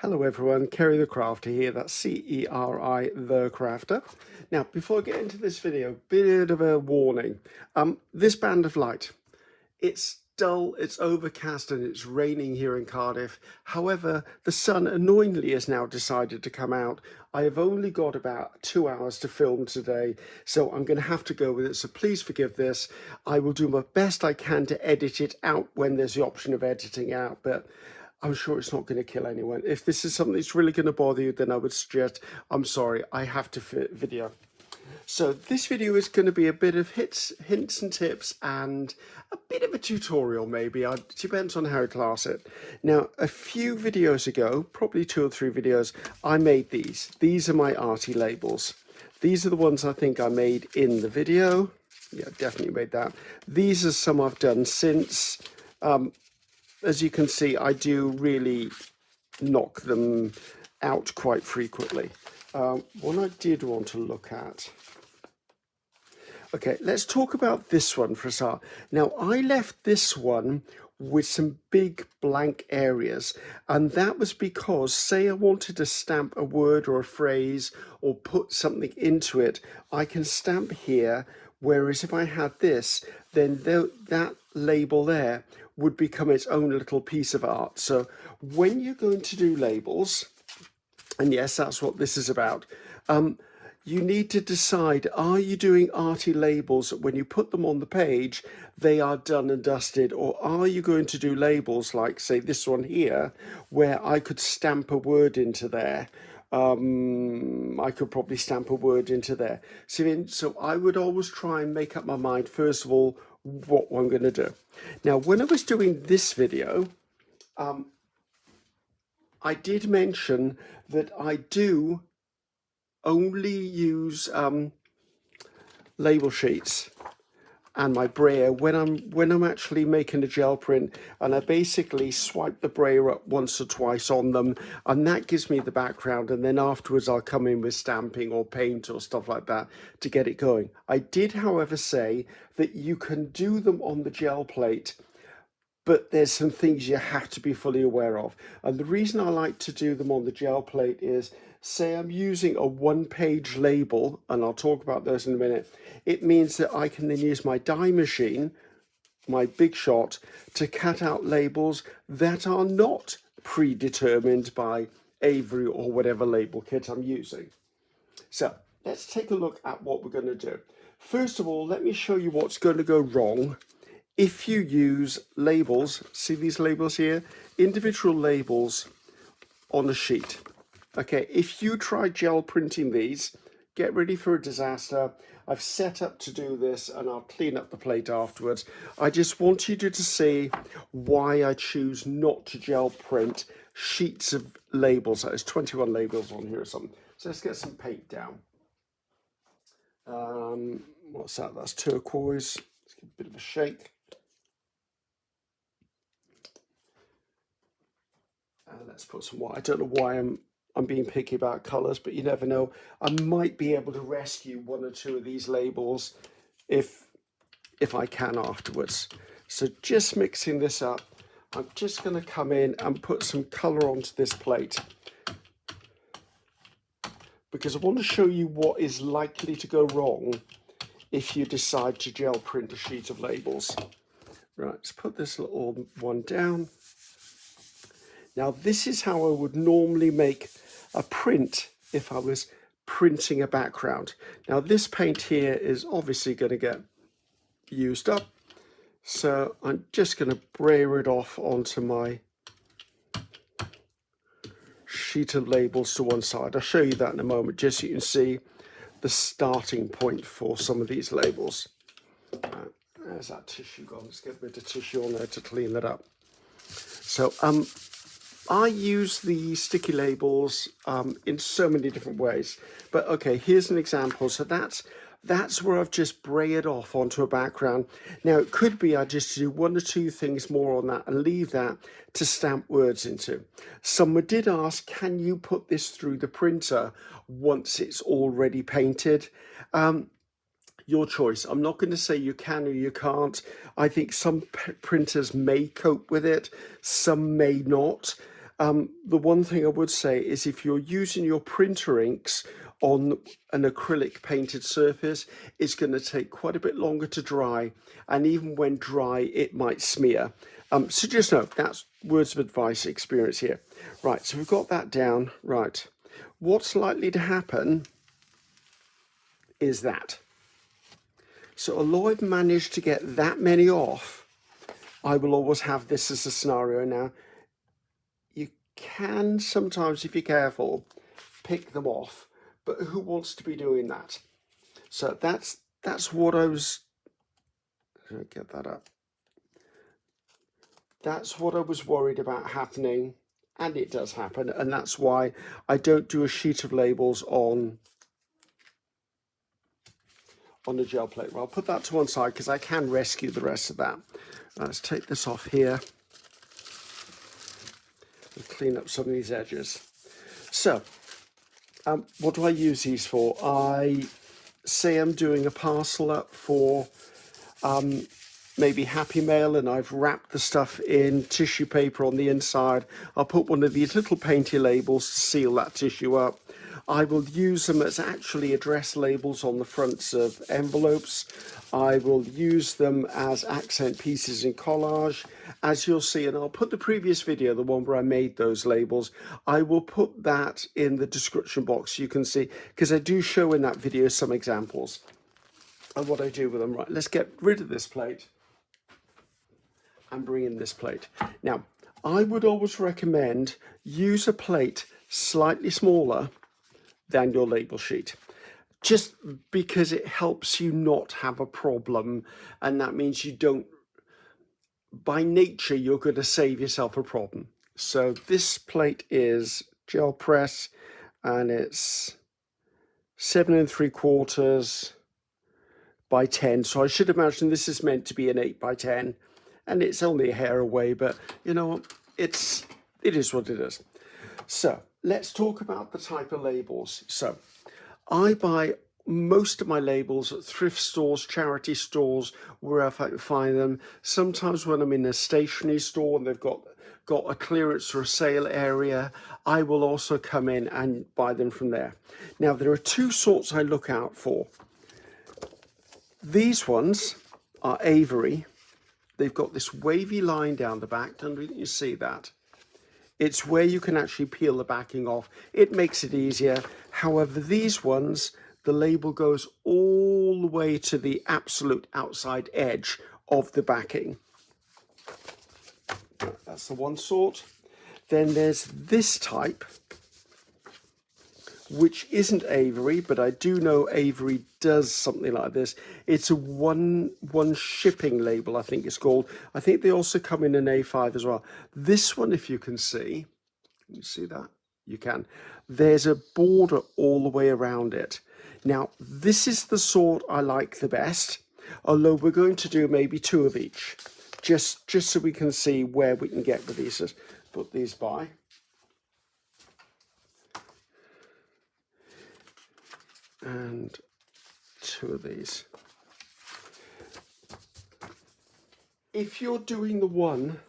Hello everyone, Ceri the Crafter here, that's C-E-R-I the Crafter. Now, before I get into this video, bit of a warning. This band of light, it's dull, it's overcast and it's raining here in Cardiff. However, the sun annoyingly has now decided to come out. I have only got about 2 hours to film today, so I'm going to have to go with it, so please forgive this. I will do my best I can to edit it out when there's the option of editing out, but I'm sure it's not going to kill anyone. If this is something that's really going to bother you, then I would suggest, I'm sorry, I have to video. So this video is going to be a bit of hints and tips and a bit of a tutorial maybe. It depends on how you class it. Now, a few videos ago, probably 2 or 3 videos, I made these. These are my Arty labels. These are the ones I think I made in the video. Yeah, definitely made that. These are some I've done since. As you can see, I do really knock them out quite frequently. One I did want to look at. Okay, let's talk about this one for a start. Now, I left this one with some big blank areas, and that was because, say I wanted to stamp a word or a phrase or put something into it, I can stamp here, whereas if I had this, then that label there would become its own little piece of art. So when you're going to do labels, and yes, that's what this is about, you need to decide, are you doing arty labels when you put them on the page, they are done and dusted, or are you going to do labels like, say, this one here, where I could stamp a word into there. I could probably stamp a word into there. So I would always try and make up my mind, first of all, what I'm going to do. Now, when I was doing this video, I did mention that I do only use label sheets and my brayer when I'm actually making a gel print, and I basically swipe the brayer up once or twice on them, and that gives me the background, and then afterwards I'll come in with stamping or paint or stuff like that to get it going. I did, however, say that you can do them on the gel plate, but there's some things you have to be fully aware of. And the reason I like to do them on the gel plate is, say I'm using a 1-page label, and I'll talk about those in a minute, it means that I can then use my die machine, my Big Shot, to cut out labels that are not predetermined by Avery or whatever label kit I'm using. So let's take a look at what we're going to do. First of all, let me show you what's going to go wrong if you use labels. See these labels here? Individual labels on a sheet. Okay, if you try gel printing these, get ready for a disaster. I've set up to do this and I'll clean up the plate afterwards. I just want you to see why I choose not to gel print sheets of labels. There's 21 labels on here or something. So let's get some paint down. What's that? That's turquoise. Let's give a bit of a shake. Let's put some white. I don't know why I'm being picky about colours, but you never know. I might be able to rescue 1 or 2 of these labels if I can afterwards. So just mixing this up, I'm just going to come in and put some colour onto this plate, because I want to show you what is likely to go wrong if you decide to gel print a sheet of labels. Right, let's put this little one down. Now, this is how I would normally make a print if I was printing a background. Now, this paint here is obviously going to get used up, so I'm just going to brayer it off onto my sheet of labels to one side. I'll show you that in a moment, just so you can see the starting point for some of these labels. There's that tissue gone. Let's get a bit of tissue on there to clean that up. So, I use the sticky labels in so many different ways, but okay, here's an example. So that's where I've just brayered off onto a background. Now, it could be I just do 1 or 2 things more on that and leave that to stamp words into. Someone did ask, can you put this through the printer once it's already painted? Your choice. I'm not going to say you can or you can't. I think some printers may cope with it, some may not. The one thing I would say is if you're using your printer inks on an acrylic painted surface, it's going to take quite a bit longer to dry, and even when dry it might smear. So just know that's words of advice, experience here. Right, so we've got that down. Right, what's likely to happen is that, so although I've managed to get that many off, I will always have this as a scenario. Now you can sometimes, if you're careful, pick them off, but who wants to be doing that? So that's what I was, get that up. That's what I was worried about happening, and it does happen, and that's why I don't do a sheet of labels on the gel plate. Well, I'll put that to one side because I can rescue the rest of that. Let's take this off here and clean up some of these edges. So what do I use these for? I say I'm doing a parcel up for maybe Happy Mail, and I've wrapped the stuff in tissue paper on the inside. I'll put one of these little painty labels to seal that tissue up. I will use them as actually address labels on the fronts of envelopes. I will use them as accent pieces in collage, as you'll see, and I'll put the previous video, the one where I made those labels, I will put that in the description box. You can see, because I do show in that video some examples of what I do with them. Right, let's get rid of this plate and bring in this plate. Now, I would always recommend use a plate slightly smaller than your label sheet, just because it helps you not have a problem, and that means you don't, by nature, you're going to save yourself a problem. So this plate is gel press, and it's 7 3/4 by 10. So I should imagine this is meant to be an 8 by 10, and it's only a hair away, but you know what? It is what it is. So let's talk about the type of labels. So I buy most of my labels at thrift stores, charity stores, wherever I can find them. Sometimes when I'm in a stationery store and they've got a clearance or a sale area, I will also come in and buy them from there. Now, there are two sorts I look out for. These ones are Avery. They've got this wavy line down the back. Don't you see that? It's where you can actually peel the backing off. It makes it easier. However, these ones, the label goes all the way to the absolute outside edge of the backing. That's the one sort. Then there's this type, which isn't Avery, but I do know Avery does something like this. It's a one shipping label, I think it's called. I think they also come in an A5 as well. This one, if you can see that? You can. There's a border all the way around it. Now, this is the sort I like the best, although we're going to do maybe 2 of each, just so we can see where we can get with these. Let's put these by. And 2 of these. If you're doing the one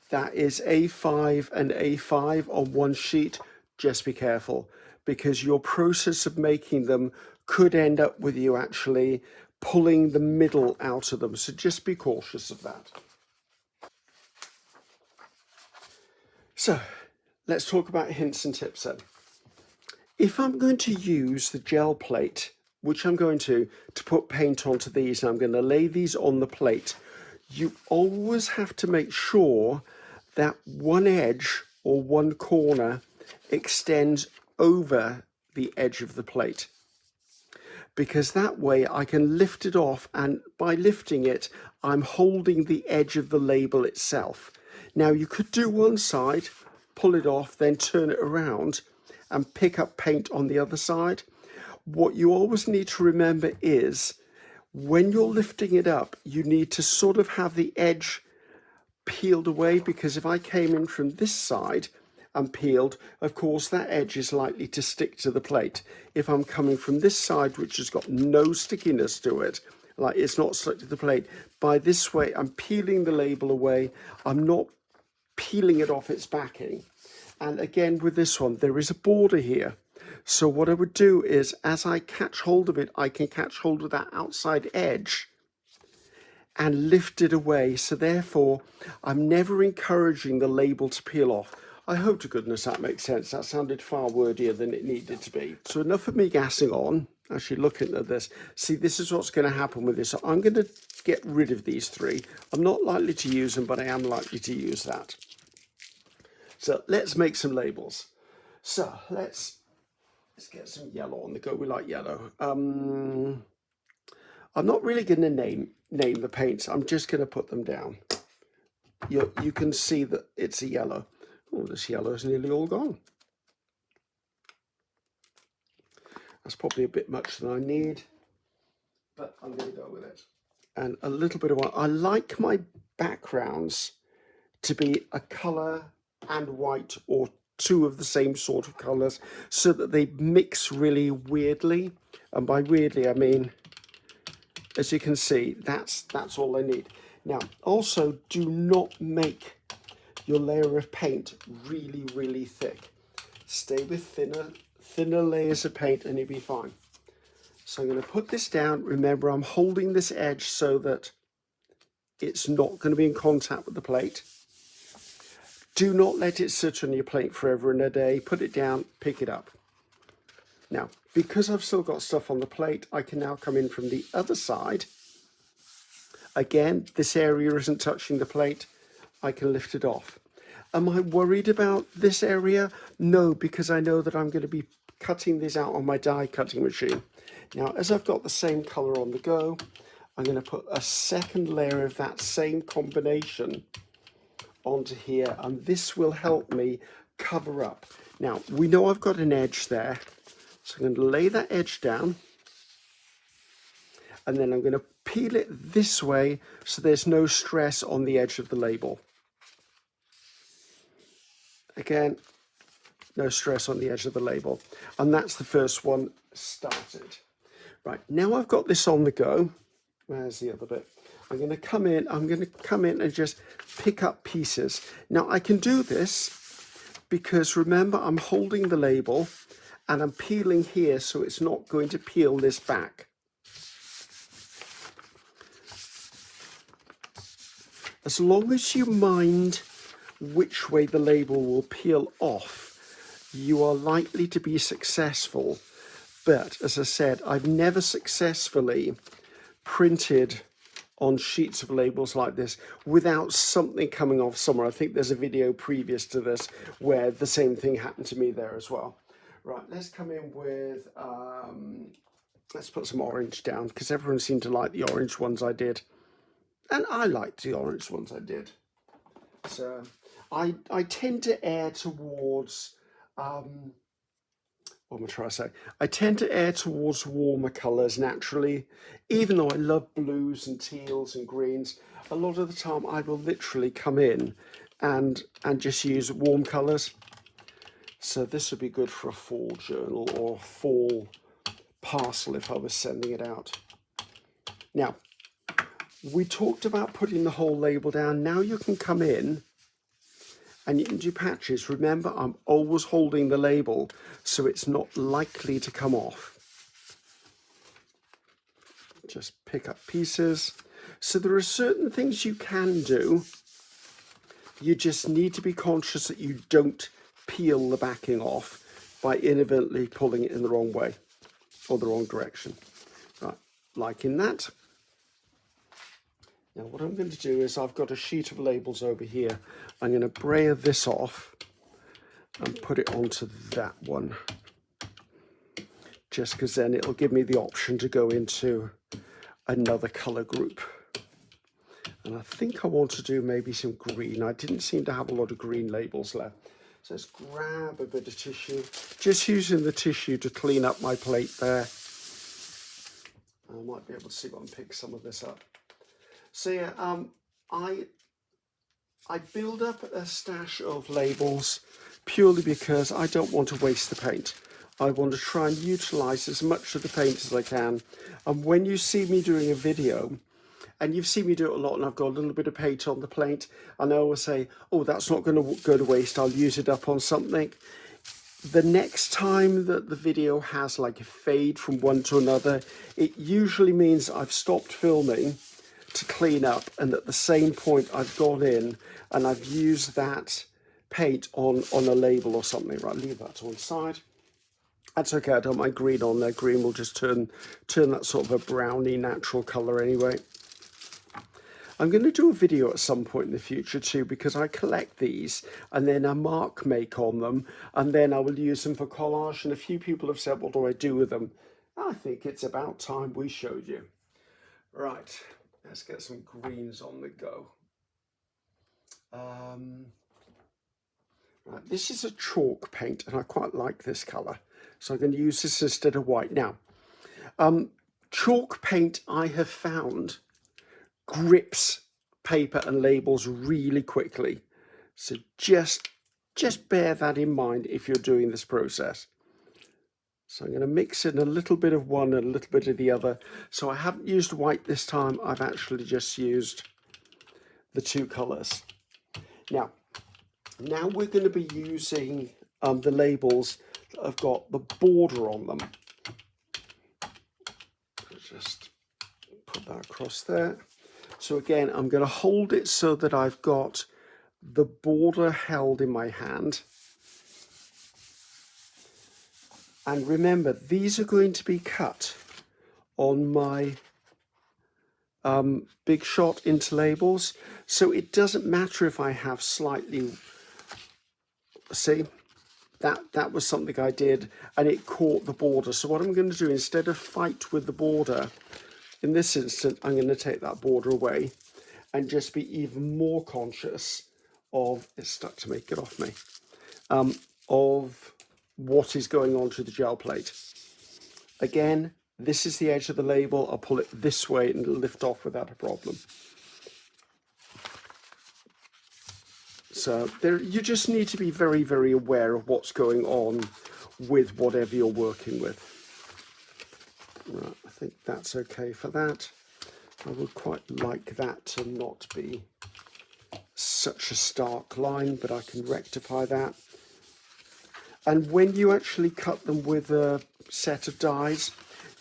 that is A5 and A5 on one sheet, just be careful, because your process of making them could end up with you actually pulling the middle out of them. So just be cautious of that. So let's talk about hints and tips then. If I'm going to use the gel plate, which I'm going to put paint onto these, and I'm going to lay these on the plate, you always have to make sure that one edge or one corner extends over the edge of the plate, because that way I can lift it off, and by lifting it, I'm holding the edge of the label itself. Now, you could do one side, pull it off, then turn it around and pick up paint on the other side. What you always need to remember is when you're lifting it up, you need to sort of have the edge peeled away, because if I came in from this side and peeled, of course that edge is likely to stick to the plate. If I'm coming from this side, which has got no stickiness to it, like it's not stuck to the plate, by this way I'm peeling the label away. I'm not peeling it off its backing. And again, with this one, there is a border here. So what I would do is, as I catch hold of it, I can catch hold of that outside edge and lift it away. So therefore, I'm never encouraging the label to peel off. I hope to goodness that makes sense. That sounded far wordier than it needed to be. So enough of me gassing on. Actually looking at this, see, this is what's going to happen with this. So I'm going to get rid of these three. I'm not likely to use them, but I am likely to use that. So let's make some labels. So let's get some yellow on the go. We like yellow. I'm not really going to name the paints. I'm just going to put them down. You can see that it's a yellow. Oh, this yellow is nearly all gone. That's probably a bit much than I need, but I'm going to go with it. And a little bit of white. I like my backgrounds to be a colour and white, or two of the same sort of colours, so that they mix really weirdly. And by weirdly, I mean, as you can see, that's all I need. Now, also, do not make your layer of paint really, really thick. Stay with thinner layers of paint and you'll be fine. So I'm going to put this down. Remember, I'm holding this edge so that it's not going to be in contact with the plate. Do not let it sit on your plate forever and a day. Put it down, pick it up. Now, because I've still got stuff on the plate, I can now come in from the other side. Again, this area isn't touching the plate. I can lift it off. Am I worried about this area? No, because I know that I'm going to be cutting this out on my die cutting machine. Now, as I've got the same color on the go, I'm going to put a second layer of that same combination onto here, and this will help me cover up. Now, we know I've got an edge there, so I'm going to lay that edge down, and then I'm going to peel it this way so there's no stress on the edge of the label. Again, no stress on the edge of the label. And that's the first one started. Right, now I've got this on the go. Where's the other bit? I'm going to come in and just pick up pieces. Now I can do this because remember, I'm holding the label and I'm peeling here, so it's not going to peel this back. As long as you mind which way the label will peel off, you are likely to be successful. But as I said, I've never successfully printed on sheets of labels like this without something coming off somewhere. I think there's a video previous to this where the same thing happened to me there as well. Right, let's come in with, let's put some orange down, because everyone seemed to like the orange ones I did. And I liked the orange ones I did. So I tend to err towards, what am I trying to say? I tend to err towards warmer colours naturally. Even though I love blues and teals and greens, a lot of the time I will literally come in and just use warm colours. So this would be good for a fall journal or fall parcel if I was sending it out. Now, we talked about putting the whole label down. Now you can come in and you can do patches. Remember, I'm always holding the label, so it's not likely to come off. Just pick up pieces. So there are certain things you can do. You just need to be conscious that you don't peel the backing off by inadvertently pulling it in the wrong way or the wrong direction. Right, like in that. Now what I'm going to do is I've got a sheet of labels over here. I'm going to brayer this off and put it onto that one. Just because then it'll give me the option to go into another colour group. And I think I want to do maybe some green. I didn't seem to have a lot of green labels left. So let's grab a bit of tissue. Just using the tissue to clean up my plate there. I might be able to see if I can pick some of this up. So yeah, I build up a stash of labels purely because I don't want to waste the paint. I want to try and utilize as much of the paint as I can. And when you see me doing a video And you've seen me do it a lot, and I've got a little bit of paint on the plate, and I always say, oh, that's not going to go to waste, I'll use it up on something. The next time that the video has like a fade from one to another, it usually means I've stopped filming to clean up, and at the same point I've gone in and I've used that paint on a label or something. Right, leave that to one side. That's okay, I don't mind green on there. Green will just turn that sort of a browny natural colour anyway. I'm going to do a video at some point in the future too, because I collect these and then I mark make on them, and then I will use them for collage. And a few people have said, what do I do with them? I think it's about time we showed you. Right, let's get some greens on the go. Right, this is a chalk paint and I quite like this colour, so I'm going to use this instead of white. Now, chalk paint, I have found, grips paper and labels really quickly, so just bear that in mind if you're doing this process. So I'm going to mix in a little bit of one and a little bit of the other. So I haven't used white this time, I've actually just used the two colours. Now we're going to be using the labels that have got the border on them. Just put that across there. So again, I'm going to hold it so that I've got the border held in my hand. And remember, these are going to be cut on my Big Shot into labels. So it doesn't matter if I have slightly, see, that was something I did and it caught the border. So what I'm going to do, instead of fight with the border, in this instance, I'm going to take that border away and just be even more conscious of, it's stuck to me, get off me, of what is going on to the gel plate. Again, this is the edge of the label. I'll pull it this way and it'll lift off without a problem. So you just need to be very, very aware of what's going on with whatever you're working with. Right, I think that's okay for that. I would quite like that to not be such a stark line, but I can rectify that. And when you actually cut them with a set of dies,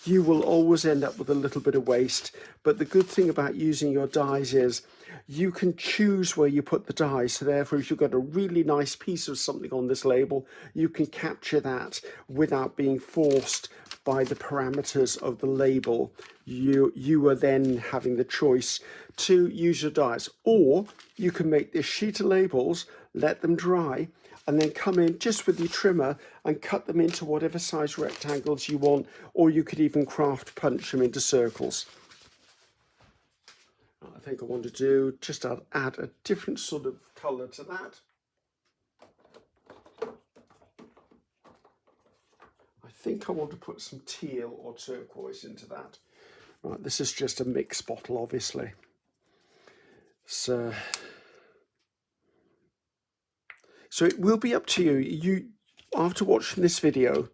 you will always end up with a little bit of waste. But the good thing about using your dies is you can choose where you put the dies. So therefore, if you've got a really nice piece of something on this label, you can capture that without being forced by the parameters of the label. You are then having the choice to use your dies. Or you can make this sheet of labels, let them dry, and then come in just with your trimmer and cut them into whatever size rectangles you want, or you could even craft punch them into circles. I think I want to do, just add a different sort of colour to that. I think I want to put some teal or turquoise into that. Right, this is just a mix bottle, obviously. So it will be up to you. You, after watching this video,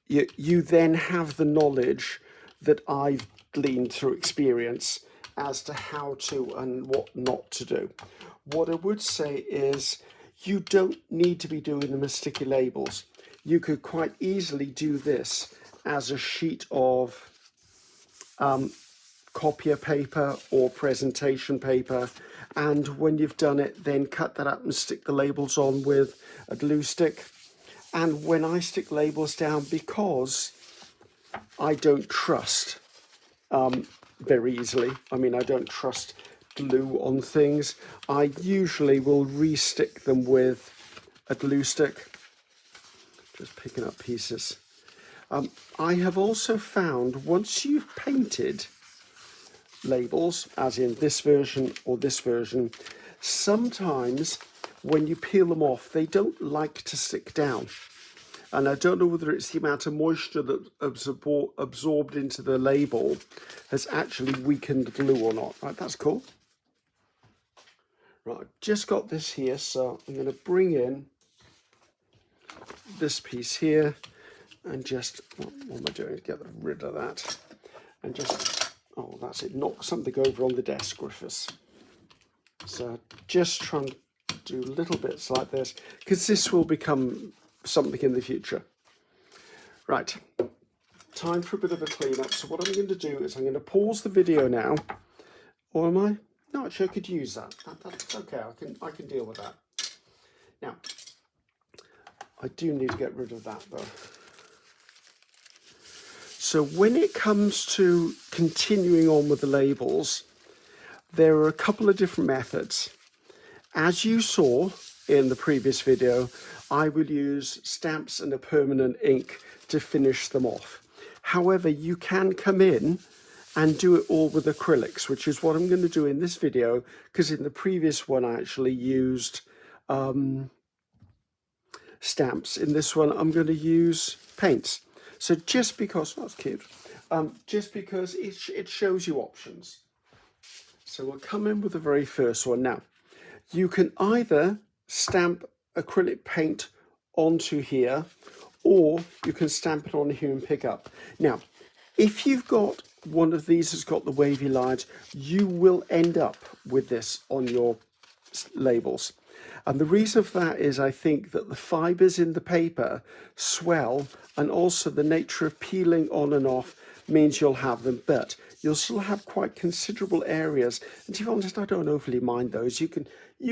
you then have the knowledge that I've gleaned through experience as to how to and what not to do. What I would say is you don't need to be doing them as sticky labels. You could quite easily do this as a sheet of copier paper or presentation paper, and when you've done it, then cut that up and stick the labels on with a glue stick. And when I stick labels down, because I don't trust very easily, I mean, I don't trust glue on things, I usually will re-stick them with a glue stick. Just picking up pieces. I have also found, once you've painted labels, as in this version or this version, sometimes when you peel them off, they don't like to stick down. And I don't know whether it's the amount of moisture that absorbed into the label has actually weakened the glue or not. Right, that's cool. Right, I've just got this here, so I'm going to bring in this piece here and just, what am I doing to get rid of that? And just Oh, that's it. Knock something over on the desk, Griffiths. So just try and do little bits like this, because this will become something in the future. Right, time for a bit of a clean up. So what I'm going to do is I'm going to pause the video now. Or am I? No, actually I could use that. That's okay, I can deal with that. Now, I do need to get rid of that though. So when it comes to continuing on with the labels, there are a couple of different methods. As you saw in the previous video, I will use stamps and a permanent ink to finish them off. However, you can come in and do it all with acrylics, which is what I'm going to do in this video, because in the previous one I actually used stamps. In this one I'm going to use paints. So just because, that's cute, just because it shows you options. So we'll come in with the very first one. Now, you can either stamp acrylic paint onto here, or you can stamp it on here and pick up. Now, if you've got one of these that's got the wavy lines, you will end up with this on your labels. And the reason for that is I think that the fibres in the paper swell, and also the nature of peeling on and off means you'll have them, but you'll still have quite considerable areas. And to be honest, I don't overly mind those. You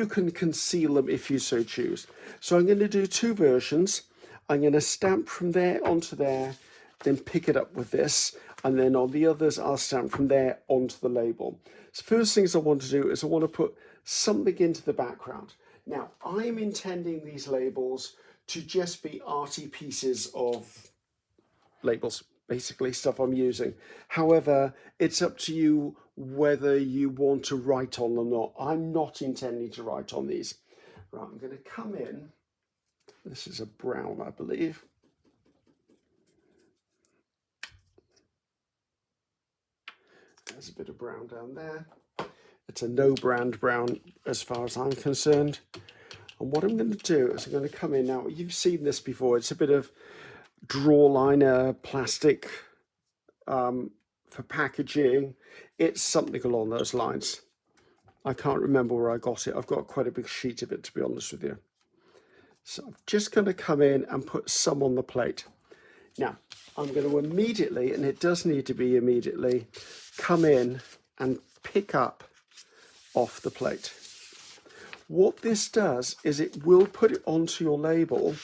can conceal them if you so choose. So I'm going to do two versions. I'm going to stamp from there onto there, then pick it up with this, and then on the others I'll stamp from there onto the label. So first things I want to do is I want to put something into the background. Now, I'm intending these labels to just be arty pieces of labels, basically stuff I'm using. However, it's up to you whether you want to write on them or not. I'm not intending to write on these. Right, I'm going to come in. This is a brown, I believe. There's a bit of brown down there. It's a no brand brown as far as I'm concerned. And what I'm going to do is I'm going to come in now. You've seen this before. It's a bit of draw liner plastic for packaging. It's something along those lines. I can't remember where I got it. I've got quite a big sheet of it, to be honest with you. So I'm just going to come in and put some on the plate. Now, I'm going to immediately, and it does need to be immediately, come in and pick up off the plate. What this does is it will put it onto your label.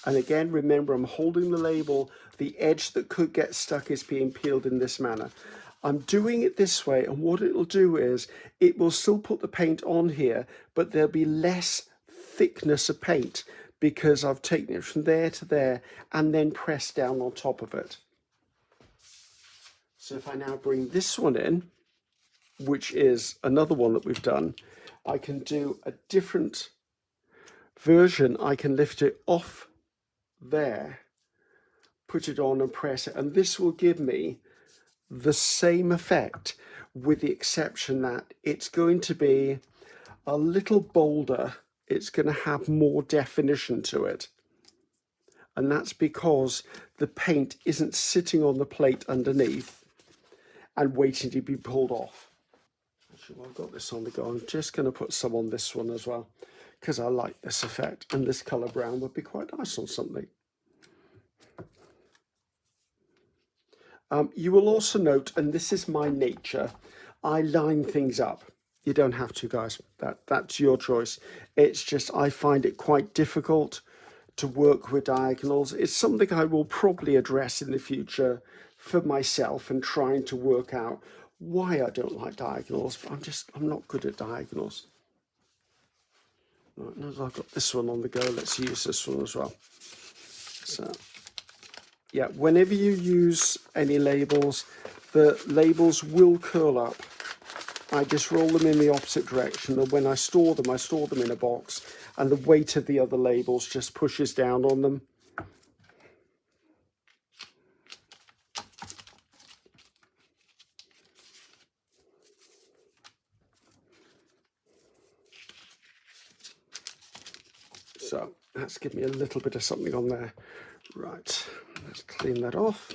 And again, remember, I'm holding the label. The edge that could get stuck is being peeled in this manner. I'm doing it this way, and what it'll do is it will still put the paint on here, but there'll be less thickness of paint because I've taken it from there to there and then pressed down on top of it. So if I now bring this one in, which is another one that we've done, I can do a different version. I can lift it off there, put it on and press it, and this will give me the same effect, with the exception that it's going to be a little bolder. It's going to have more definition to it, and that's because the paint isn't sitting on the plate underneath and waiting to be pulled off. Actually, while I've got this on the go, I'm just going to put some on this one as well, because I like this effect, and this colour brown would be quite nice on something. You will also note, and this is my nature, I line things up. You don't have to, guys. That's your choice. It's just I find it quite difficult to work with diagonals. It's something I will probably address in the future for myself and trying to work out why I don't like diagonals. But I'm not good at diagonals. Right, now that I've got this one on the go, let's use this one as well. So yeah, whenever you use any labels, the labels will curl up. I just roll them in the opposite direction, and when I store them in a box, and the weight of the other labels just pushes down on them. So that's given me a little bit of something on there. Right, let's clean that off.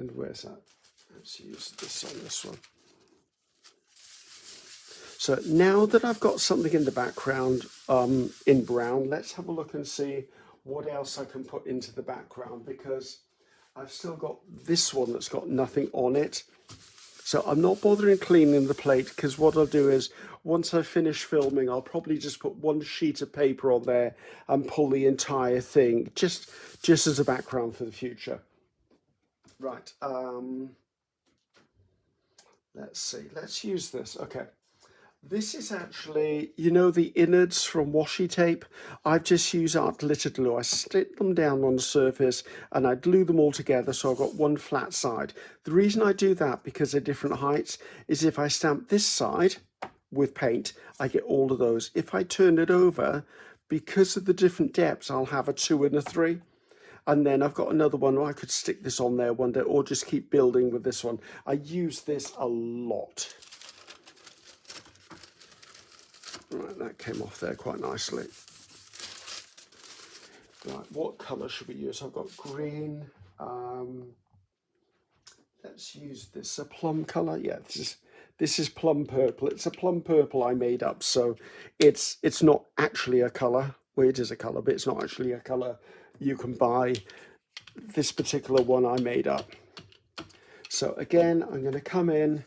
And where's that? Let's use this on this one. So now that I've got something in the background in brown, let's have a look and see what else I can put into the background, because I've still got this one that's got nothing on it. So I'm not bothering cleaning the plate, because what I'll do is once I finish filming, I'll probably just put one sheet of paper on there and pull the entire thing just as a background for the future. Right. Let's see. Let's use this. Okay. This is actually, you know, the innards from washi tape. I've just used art glitter glue. I stick them down on the surface and I glue them all together so I've got one flat side. The reason I do that, because they're different heights, is if I stamp this side with paint, I get all of those. If I turn it over, because of the different depths, I'll have a 2 and a 3. And then I've got another one where I could stick this on there one day, or just keep building with this one. I use this a lot. Right, that came off there quite nicely. Right, what colour should we use? I've got green. Let's use this, a plum colour. Yeah, this is plum purple. It's a plum purple I made up, so it's not actually a colour. Well, it is a colour, but it's not actually a colour you can buy. This particular one I made up. So again, I'm going to come in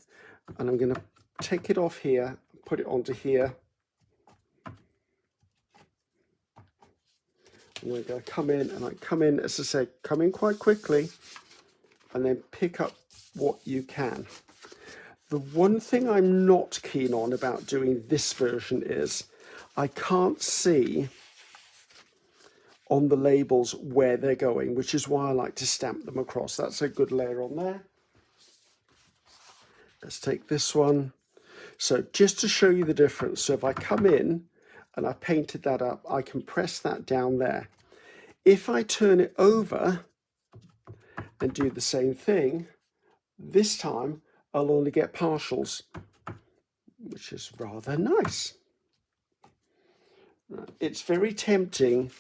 and I'm going to take it off here, put it onto here. And we're going to come in, and I come in, as I say, come in quite quickly and then pick up what you can. The one thing I'm not keen on about doing this version is I can't see on the labels where they're going, which is why I like to stamp them across. That's a good layer on there. Let's take this one. So just to show you the difference, so if I come in and I painted that up, I can press that down there. If I turn it over and do the same thing, this time I'll only get partials, which is rather nice. It's very tempting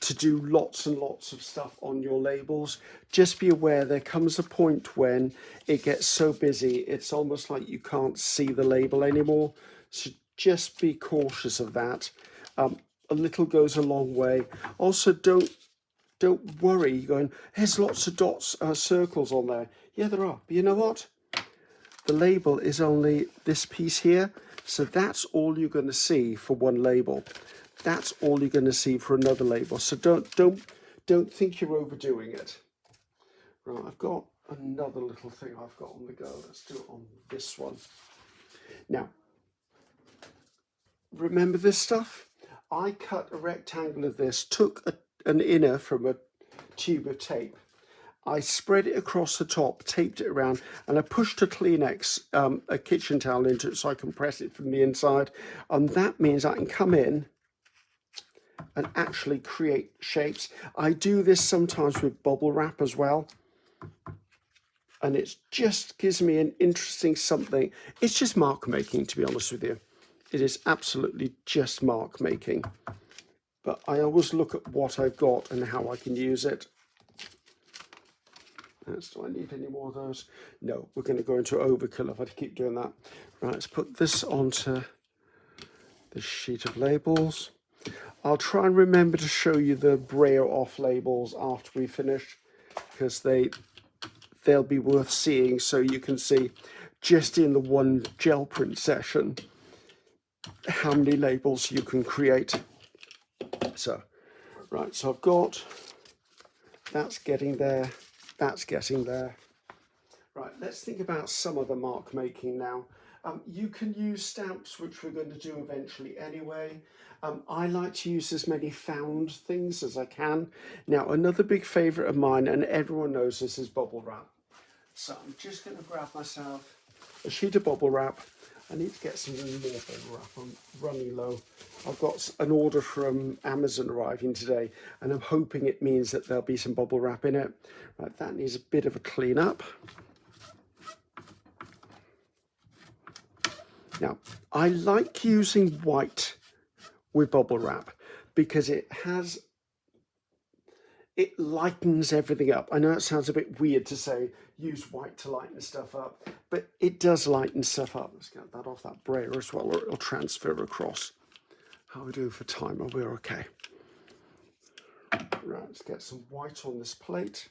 to do lots and lots of stuff on your labels. Just be aware there comes a point when it gets so busy, it's almost like you can't see the label anymore. So just be cautious of that. A little goes a long way. Also, don't worry going, there's lots of dots, circles on there. Yeah, there are. But you know what? The label is only this piece here. So that's all you're going to see for one label. That's all you're going to see for another label. So don't think you're overdoing it. Right, I've got another little thing I've got on the go. Let's do it on this one. Now, remember this stuff? I cut a rectangle of this, took an inner from a tube of tape. I spread it across the top, taped it around, and I pushed a Kleenex, a kitchen towel into it so I can press it from the inside. And that means I can come in and actually create shapes. I do this sometimes with bubble wrap as well. And it just gives me an interesting something. It's just mark making, to be honest with you. It is absolutely just mark making. But I always look at what I've got and how I can use it. Do I need any more of those? No, we're going to go into overkill if I keep doing that. Right, let's put this onto this sheet of labels. I'll try and remember to show you the braille off labels after we finish, because they'll be worth seeing, so you can see just in the one gel print session how many labels you can create. So, right, so I've got, that's getting there, that's getting there. Right, let's think about some of the mark making now. You can use stamps, which we're going to do eventually anyway. I like to use as many found things as I can. Now, another big favourite of mine, and everyone knows this, is bubble wrap. So I'm just going to grab myself a sheet of bubble wrap. I need to get some more bubble wrap. I'm running low. I've got an order from Amazon arriving today, and I'm hoping it means that there'll be some bubble wrap in it. Right, that needs a bit of a clean up. Now, I like using white with bubble wrap because it it lightens everything up. I know it sounds a bit weird to say use white to lighten stuff up, but it does lighten stuff up. Let's get that off that brayer as well, or it'll transfer across. How are we doing for time? Are we okay? Right, let's get some white on this plate.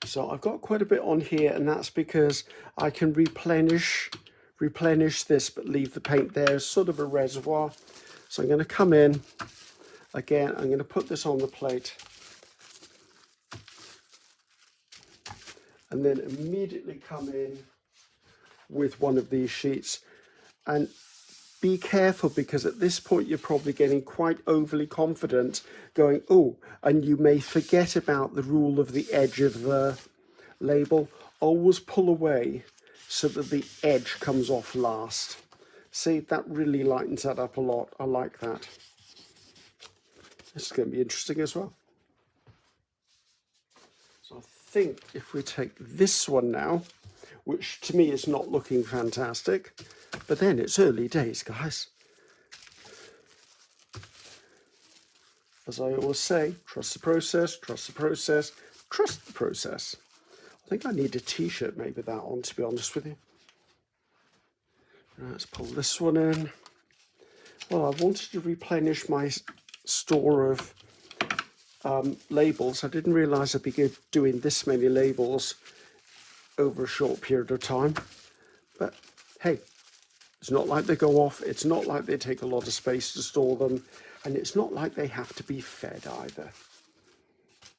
So I've got quite a bit on here, and that's because I can replenish this, but leave the paint there as sort of a reservoir. So I'm going to come in again. I'm going to put this on the plate, and then immediately come in with one of these sheets. And be careful, because at this point you're probably getting quite overly confident, going, oh, and you may forget about the rule of the edge of the label. Always pull away so that the edge comes off last. See, that really lightens that up a lot. I like that. This is going to be interesting as well. So I think if we take this one now, which to me is not looking fantastic, but then it's early days, guys. As I always say, trust the process, trust the process, trust the process. I think I need a t-shirt maybe that on, to be honest with you. Right, let's pull this one in. Well, I wanted to replenish my store of labels. I didn't realise I'd be good doing this many labels over a short period of time. But hey, it's not like they go off. It's not like they take a lot of space to store them. And it's not like they have to be fed either.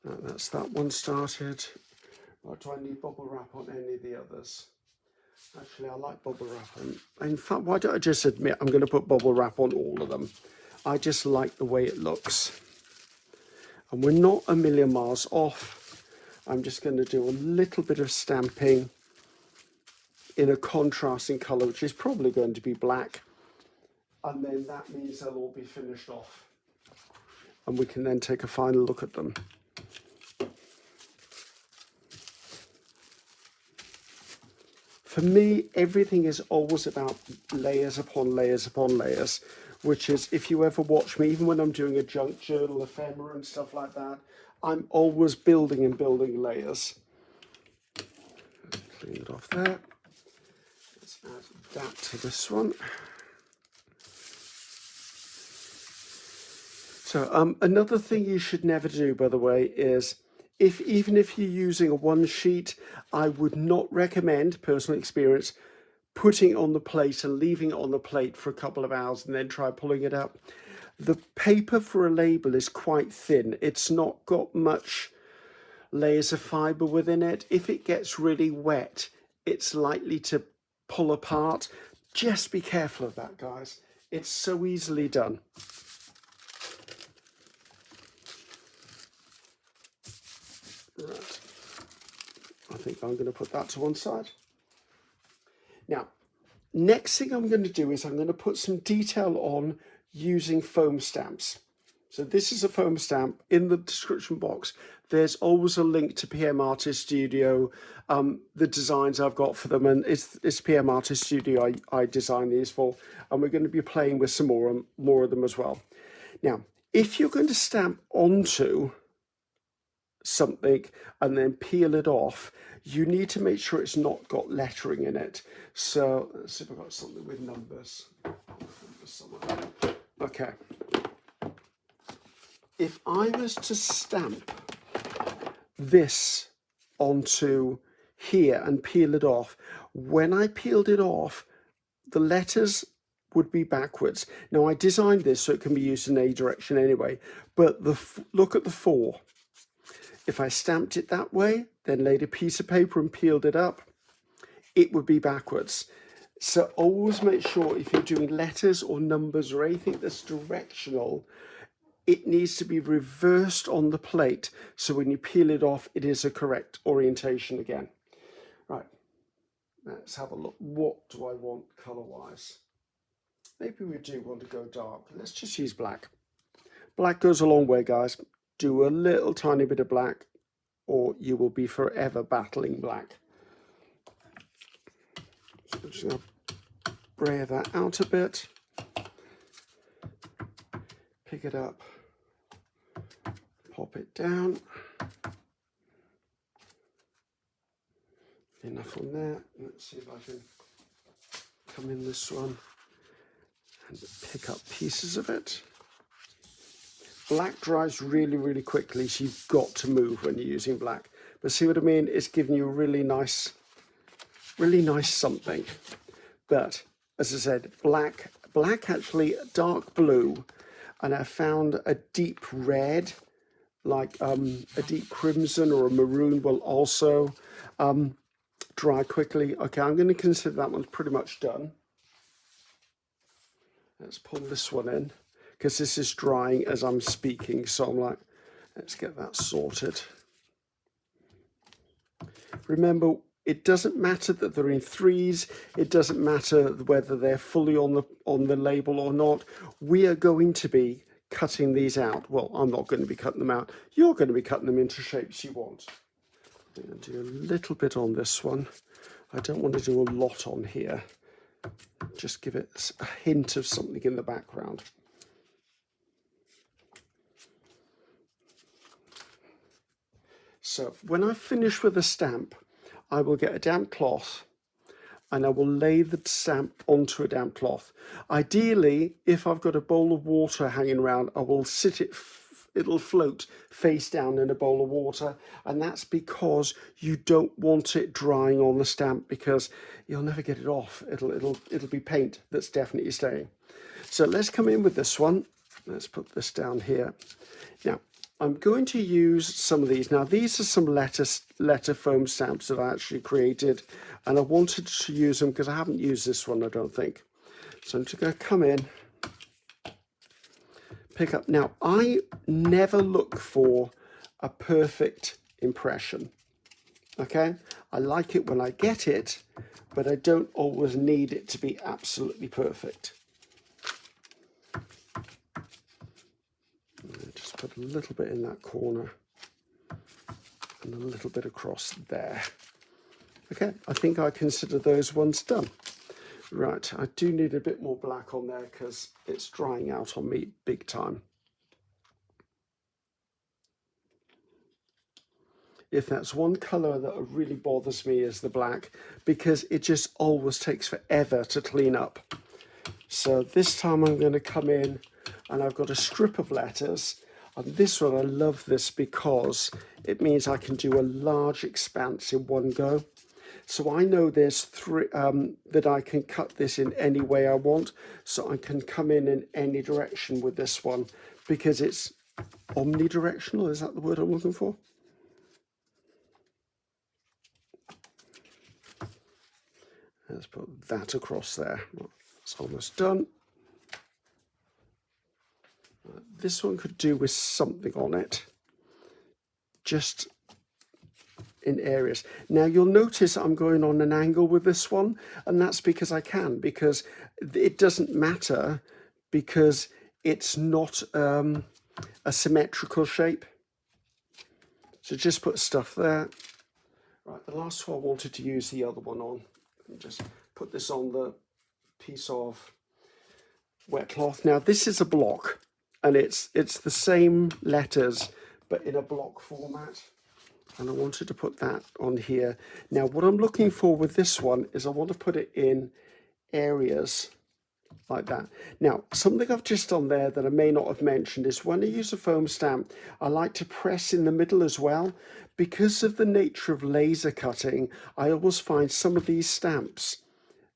That's that one started. Or do I need bubble wrap on any of the others? Actually, I like bubble wrap on. In fact, why don't I just admit I'm going to put bubble wrap on all of them? I just like the way it looks. And we're not a million miles off. I'm just going to do a little bit of stamping in a contrasting colour, which is probably going to be black. And then that means they'll all be finished off. And we can then take a final look at them. For me, everything is always about layers upon layers upon layers, which is, if you ever watch me, even when I'm doing a junk journal, ephemera and stuff like that, I'm always building and building layers. Clean it off there. Let's add that to this one. So another thing you should never do, by the way, is even if you're using a one sheet, I would not recommend, personal experience, putting it on the plate and leaving it on the plate for a couple of hours and then try pulling it up. The paper for a label is quite thin. It's not got much layers of fibre within it. If it gets really wet, it's likely to pull apart. Just be careful of that, guys. It's so easily done. Right. I think I'm going to put that to one side. Now, next thing I'm going to do is I'm going to put some detail on using foam stamps. So this is a foam stamp. In the description box, there's always a link to PM Artist Studio, the designs I've got for them, and it's PM Artist Studio I designed these for, and we're going to be playing with some more of them as well. Now, if you're going to stamp onto something and then peel it off, you need to make sure it's not got lettering in it. So let's see if I've got something with numbers. Okay. If I was to stamp this onto here and peel it off, when I peeled it off, the letters would be backwards. Now, I designed this so it can be used in any direction anyway, but look at the 4. If I stamped it that way, then laid a piece of paper and peeled it up, it would be backwards. So always make sure if you're doing letters or numbers or anything that's directional, it needs to be reversed on the plate. So when you peel it off, it is a correct orientation again. Right, let's have a look. What do I want color-wise? Maybe we do want to go dark. Let's just use black. Black goes a long way, guys. Do a little tiny bit of black, or you will be forever battling black. I'm just going to brayer that out a bit. Pick it up, pop it down. Enough on there. Let's see if I can come in this one and pick up pieces of it. Black dries really, really quickly, so you've got to move when you're using black. But see what I mean? It's giving you a really nice something. But as I said, black actually dark blue, and I found a deep red, like a deep crimson or a maroon will also dry quickly. Okay, I'm going to consider that one's pretty much done. Let's pull this one in, because this is drying as I'm speaking, so I'm like, let's get that sorted. Remember, it doesn't matter that they're in threes, it doesn't matter whether they're fully on the label or not. We are going to be cutting these out. Well, I'm not going to be cutting them out. You're going to be cutting them into shapes you want. I'm going to do a little bit on this one. I don't want to do a lot on here. Just give it a hint of something in the background. So when I finish with a stamp, I will get a damp cloth and I will lay the stamp onto a damp cloth. Ideally, if I've got a bowl of water hanging around, I will sit it, it'll float face down in a bowl of water, and that's because you don't want it drying on the stamp, because you'll never get it off. It'll be paint that's definitely staying. So let's come in with this one. Let's put this down here. Now, I'm going to use some of these. Now, these are some letter foam stamps that I actually created, and I wanted to use them because I haven't used this one, I don't think. So I'm just going to come in, pick up. Now, I never look for a perfect impression, okay? I like it when I get it, but I don't always need it to be absolutely perfect. Just put a little bit in that corner and a little bit across there. Okay, I think I consider those ones done. Right, I do need a bit more black on there because it's drying out on me big time. If that's one colour that really bothers me is the black, because it just always takes forever to clean up. So this time I'm going to come in and I've got a strip of letters. And this one, I love this because it means I can do a large expanse in one go. So I know there's three, that I can cut this in any way I want. So I can come in any direction with this one because it's omnidirectional. Is that the word I'm looking for? Let's put that across there. It's almost done. This one could do with something on it, just in areas. Now you'll notice I'm going on an angle with this one, and that's because I can, because it doesn't matter, because it's not a symmetrical shape. So just put stuff there. Right, the last one I wanted to use the other one on. Just put this on the piece of wet cloth. Now this is a block, and it's the same letters but in a block format, and I wanted to put that on here. Now what I'm looking for with this one is I want to put it in areas like that. Now something I've just done there that I may not have mentioned is when I use a foam stamp, I like to press in the middle as well. Because of the nature of laser cutting, I always find some of these stamps,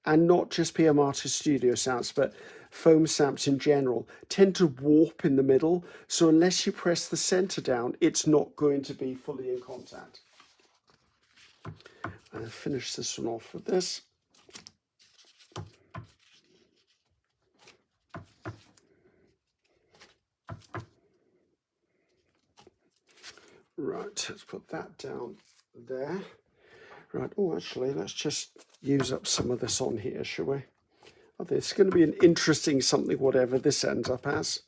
and not just PM Artist Studio stamps, but foam stamps in general, tend to warp in the middle. So unless you press the center down, it's not going to be fully in contact. And I'll finish this one off with this. Right, let's put that down there. Right, oh, actually, let's just use up some of this on here, shall we? Oh, this is going to be an interesting something, whatever this ends up as.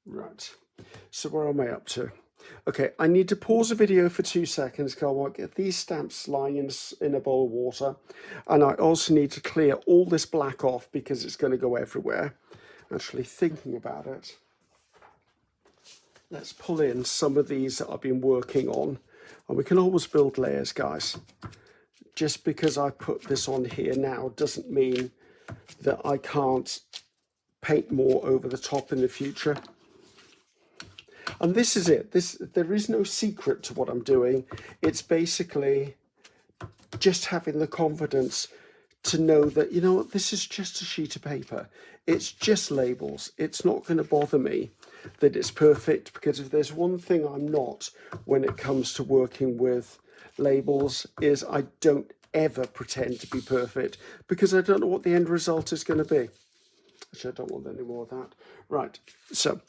Right, so where am I up to? Okay, I need to pause the video for 2 seconds because I want to get these stamps lying in a bowl of water. And I also need to clear all this black off because it's going to go everywhere. Actually thinking about it, let's pull in some of these that I've been working on. And we can always build layers, guys. Just because I put this on here now doesn't mean that I can't paint more over the top in the future. And this is it. There is no secret to what I'm doing. It's basically just having the confidence to know that, you know what, this is just a sheet of paper. It's just labels. It's not going to bother me that it's perfect, because if there's one thing I'm not when it comes to working with labels, is I don't ever pretend to be perfect, because I don't know what the end result is going to be. Actually, I don't want any more of that. Right, so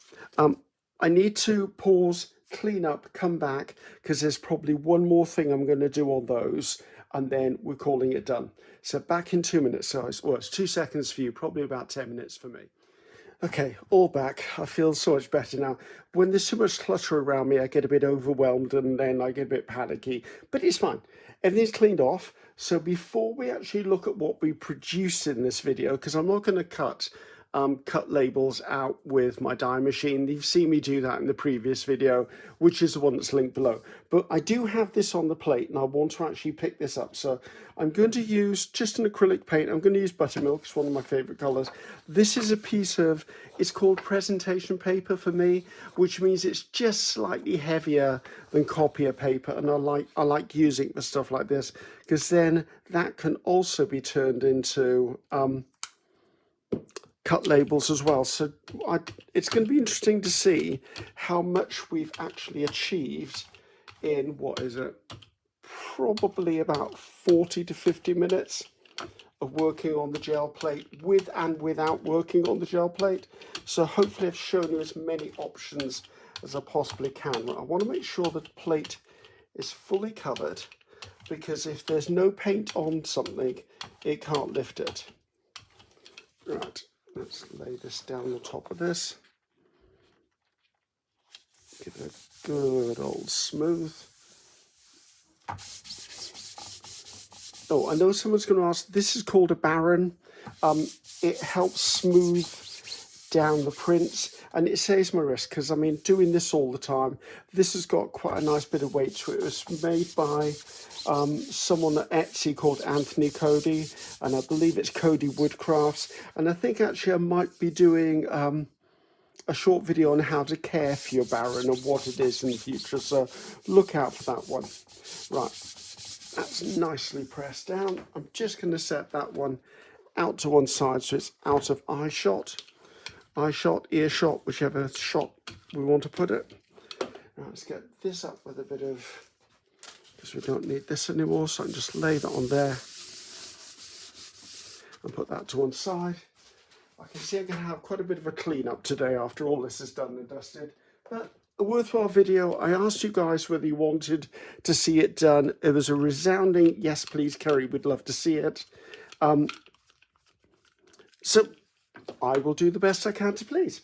I need to pause, clean up, come back, because there's probably one more thing I'm going to do on those, and then we're calling it done. So back in 2 minutes. So it's 2 seconds for you, probably about 10 minutes for me. Okay, all back. I feel so much better now. When there's so much clutter around me, I get a bit overwhelmed and then I get a bit panicky, but it's fine. Everything's cleaned off. So before we actually look at what we produced in this video, because I'm not going to cut labels out with my die machine. You've seen me do that in the previous video, which is the one that's linked below. But I do have this on the plate and I want to actually pick this up. So I'm going to use just an acrylic paint. I'm going to use buttermilk. It's one of my favorite colors. This is a piece of, it's called presentation paper for me, which means it's just slightly heavier than copier paper. And I like using it for stuff like this, because then that can also be turned into cut labels as well. So it's going to be interesting to see how much we've actually achieved in, what is it, probably about 40 to 50 minutes of working on the gel plate, with and without working on the gel plate. So hopefully I've shown you as many options as I possibly can. I want to make sure that the plate is fully covered, because if there's no paint on something, it can't lift it. Right. Let's lay this down on top of this. Give it a good old smooth. Oh, I know someone's going to ask, this is called a Baron. It helps smooth down the prints and it saves my wrist, because I mean, doing this all the time, this has got quite a nice bit of weight to it. It was made by someone at Etsy called Anthony Cody, and I believe it's Cody Woodcrafts. And I think actually I might be doing a short video on how to care for your Baron and what it is in the future, so look out for that one. Right, that's nicely pressed down. I'm just going to set that one out to one side so it's out of eye shot, earshot, whichever shot we want to put it. Now let's get this up with a bit of, because we don't need this anymore, so I can just lay that on there and put that to one side. I can see I'm going to have quite a bit of a clean up today after all this is done and dusted, but a worthwhile video. I asked you guys whether you wanted to see it done. It was a resounding yes please, Ceri, we'd love to see it. So I will do the best I can to please.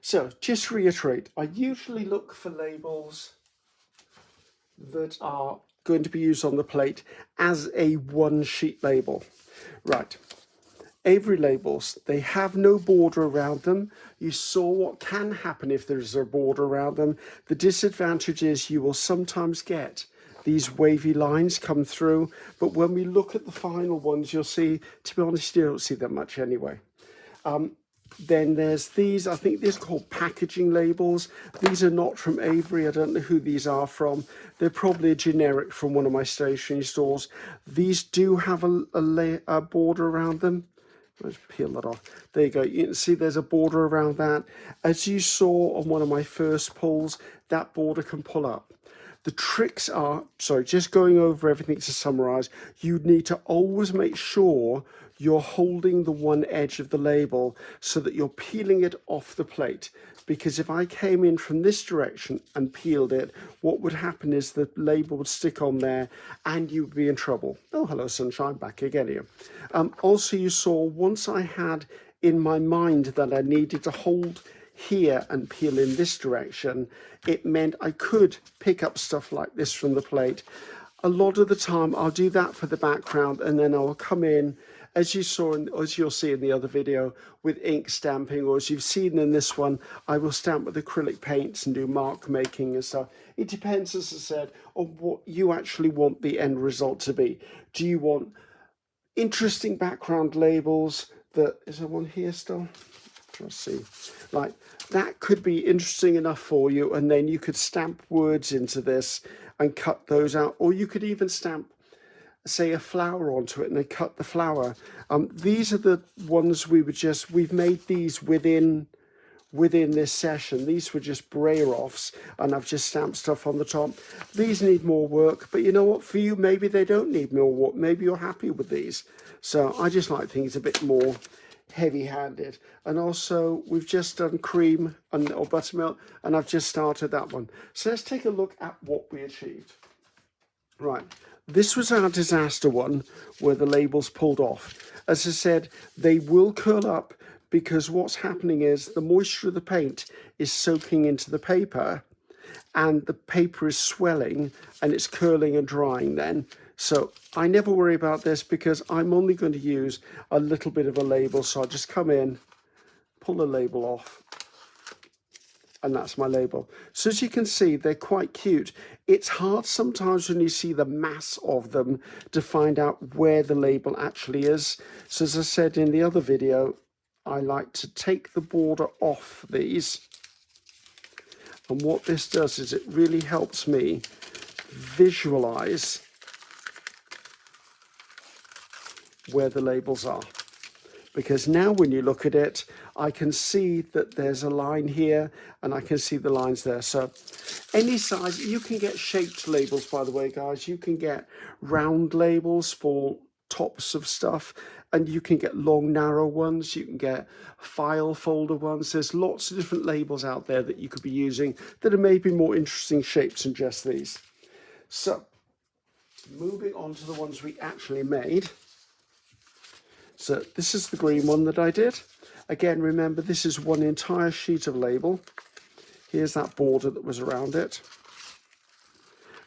So just to reiterate, I usually look for labels that are going to be used on the plate as a one sheet label. Right, Avery labels, they have no border around them. You saw what can happen if there's a border around them. The disadvantage is you will sometimes get these wavy lines come through, but when we look at the final ones, you'll see, to be honest, you don't see that much anyway. Then there's these, I think these are called packaging labels. These are not from Avery. I don't know who these are from. They're probably a generic from one of my stationery stores. These do have a border around them. Let's peel that off. There you go. You can see there's a border around that. As you saw on one of my first pulls, that border can pull up. The tricks are, sorry, just going over everything to summarize, you need to always make sure you're holding the one edge of the label so that you're peeling it off the plate. Because if I came in from this direction and peeled it, what would happen is the label would stick on there and you'd be in trouble. Oh, hello, sunshine, back again here. Also, you saw once I had in my mind that I needed to hold here and peel in this direction, it meant I could pick up stuff like this from the plate. A lot of the time I'll do that for the background, and then I'll come in, as you saw, as you'll see in the other video, with ink stamping, or as you've seen in this one, I will stamp with acrylic paints and do mark making and stuff. It depends, as I said, on what you actually want the end result to be. Do you want interesting background labels? Is there one here still? Let's see. Like, that could be interesting enough for you, and then you could stamp words into this and cut those out, or you could even stamp, say, a flower onto it and then cut the flower. These are the ones we've made these within this session. These were just brayer-offs, and I've just stamped stuff on the top. These need more work, but you know what, for you, maybe they don't need more work. Maybe you're happy with these. So I just like things a bit more heavy-handed. And also, we've just done cream or buttermilk, and I've just started that one. So let's take a look at what we achieved. Right, this was our disaster one where the labels pulled off. As I said, they will curl up because what's happening is the moisture of the paint is soaking into the paper, and the paper is swelling and it's curling and drying then. So I never worry about this because I'm only going to use a little bit of a label. So I'll just come in, pull the label off, and that's my label. So as you can see, they're quite cute. It's hard sometimes when you see the mass of them to find out where the label actually is. So as I said in the other video, I like to take the border off these. And what this does is it really helps me visualize where the labels are. Because now when you look at it, I can see that there's a line here and I can see the lines there. So any size, you can get shaped labels, by the way, guys. You can get round labels for tops of stuff, and you can get long, narrow ones. You can get file folder ones. There's lots of different labels out there that you could be using that are maybe more interesting shapes than just these. So moving on to the ones we actually made. So this is the green one that I did. Again, remember, this is one entire sheet of label. Here's that border that was around it.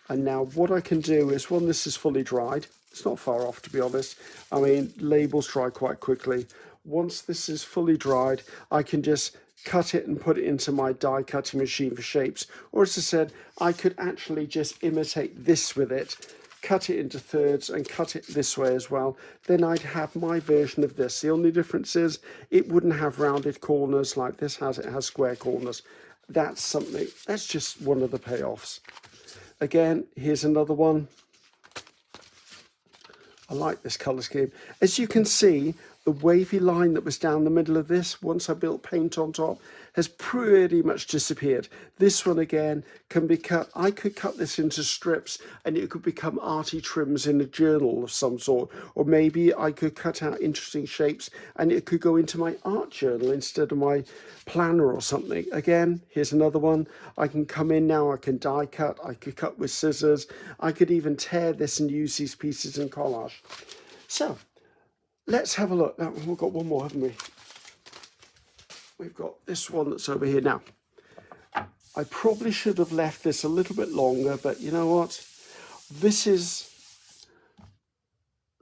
And now what I can do is, when this is fully dried, it's not far off, to be honest. I mean, labels dry quite quickly. Once this is fully dried, I can just cut it and put it into my die cutting machine for shapes. Or as I said, I could actually just imitate this with it, cut it into thirds and cut it this way as well. Then I'd have my version of this. The only difference is it wouldn't have rounded corners like this has. It has square corners. That's something, that's just one of the payoffs. Again, here's another one. I like this color scheme. As you can see, the wavy line that was down the middle of this, once I built paint on top, has pretty much disappeared. This one again can be cut. I could cut this into strips and it could become arty trims in a journal of some sort. Or maybe I could cut out interesting shapes and it could go into my art journal instead of my planner or something. Again, here's another one. I can come in now, I can die cut, I could cut with scissors. I could even tear this and use these pieces in collage. So let's have a look. Now, we've got one more, haven't we? We've got this one that's over here. Now, I probably should have left this a little bit longer, but you know what? This is,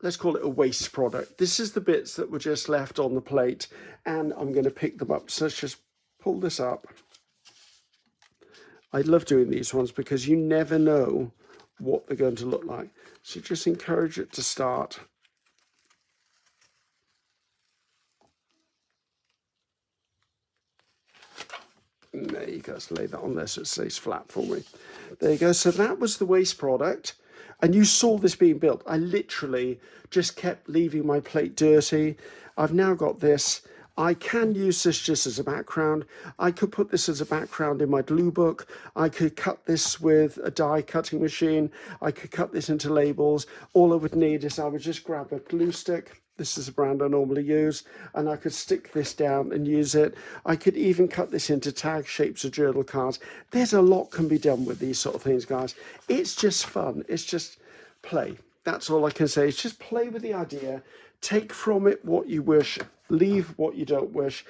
let's call it a waste product. This is the bits that were just left on the plate, and I'm going to pick them up. So let's just pull this up. I love doing these ones because you never know what they're going to look like. So just encourage it to start. And there you go, let's lay that on there so it stays flat for me. There you go, so that was the waste product. And you saw this being built. I literally just kept leaving my plate dirty. I've now got this. I can use this just as a background. I could put this as a background in my glue book. I could cut this with a die cutting machine. I could cut this into labels. All I would need is I would just grab a glue stick. This is a brand I normally use, and I could stick this down and use it. I could even cut this into tag shapes or journal cards. There's a lot can be done with these sort of things, guys. It's just fun. It's just play. That's all I can say. It's just play with the idea. Take from it what you wish. leave what you don't wish.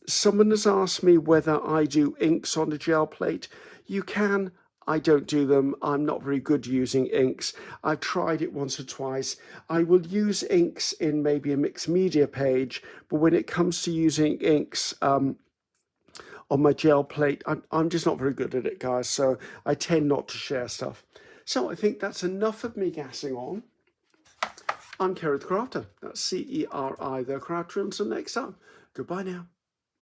Someone has asked me whether I do inks on a gel plate. You can. I don't do them. I'm not very good using inks. I've tried it once or twice. I will use inks in maybe a mixed media page, but when it comes to using inks on my gel plate, I'm just not very good at it, guys. So I tend not to share stuff. So I think that's enough of me gassing on. I'm Ceri the Crafter. That's Ceri the Crafter. Until next time, goodbye now.